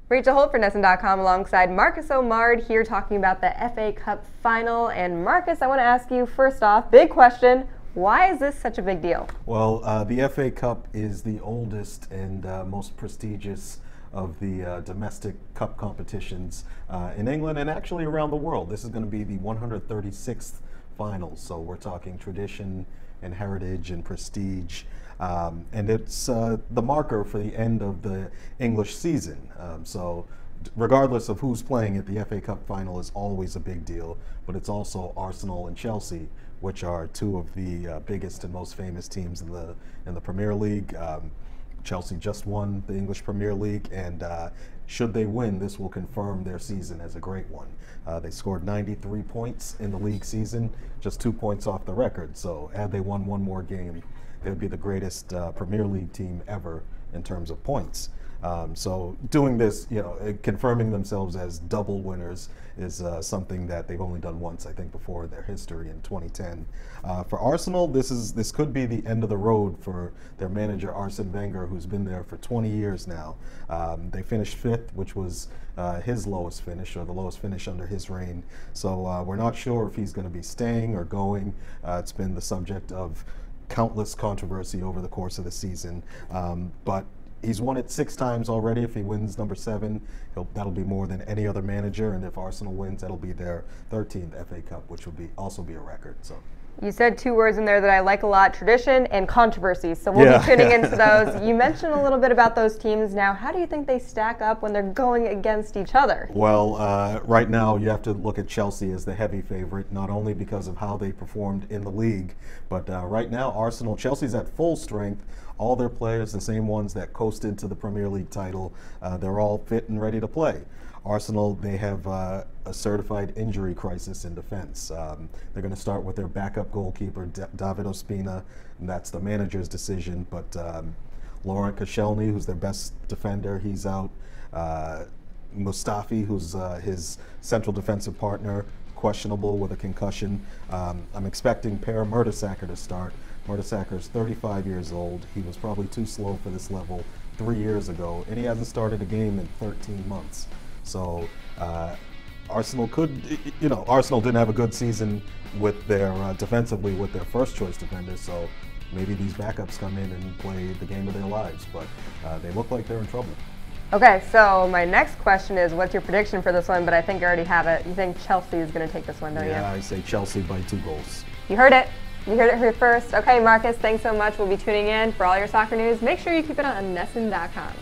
Rachel Holt for NESN.com alongside Marcus Omard here talking about the FA Cup final. And Marcus, I want to ask you first off, big question, why is this such a big deal? Well, the FA Cup is the oldest and most prestigious of the domestic cup competitions in England and actually around the world. This is going to be the 136th final, so we're talking tradition and heritage and prestige. And it's the marker for the end of the English season. So regardless of who's playing it, the FA Cup final is always a big deal, but it's also Arsenal and Chelsea, which are two of the biggest and most famous teams in the Premier League. Chelsea just won the English Premier League, and should they win, this will confirm their season as a great one. They scored 93 points in the league season, just 2 points off the record. So had they won one more game, they would be the greatest Premier League team ever in terms of points. So doing this, confirming themselves as double winners is something that they've only done once, I think, before in their history in 2010. For Arsenal, this could be the end of the road for their manager Arsene Wenger, who's been there for 20 years now. They finished 5th, which was his lowest finish, or the lowest finish under his reign. So we're not sure if he's going to be staying or going. It's been the subject of countless controversy over the course of the season, but he's won it 6 times already. If he wins number 7, that'll be more than any other manager, and if Arsenal wins, that'll be their 13th FA Cup, which will also be a record. So. You said 2 words in there that I like a lot, tradition and controversy, so we'll be tuning into those. You mentioned a little bit about those teams. Now, how do you think they stack up when they're going against each other? Well, right now you have to look at Chelsea as the heavy favorite, not only because of how they performed in the league, but right now Chelsea's at full strength. All their players, the same ones that coasted to the Premier League title, they're all fit and ready to play. Arsenal, they have a certified injury crisis in defense. They're going to start with their backup goalkeeper, David Ospina, and that's the manager's decision. But Laurent Koscielny, who's their best defender, he's out. Mustafi, who's his central defensive partner, questionable with a concussion. I'm expecting Per Mertesacker to start. Mertesacker's 35 years old. He was probably too slow for this level 3 years ago, and he hasn't started a game in 13 months. So Arsenal Arsenal didn't have a good season with their defensively with their first choice defenders, so maybe these backups come in and play the game of their lives, but they look like they're in trouble. Okay, so my next question is, what's your prediction for this one? But I think you already have it. You think Chelsea is going to take this one, don't you? Yeah, I say Chelsea by 2 goals. You heard it. You heard it here first. Okay, Marcus, thanks so much. We'll be tuning in for all your soccer news. Make sure you keep it on NESN.com.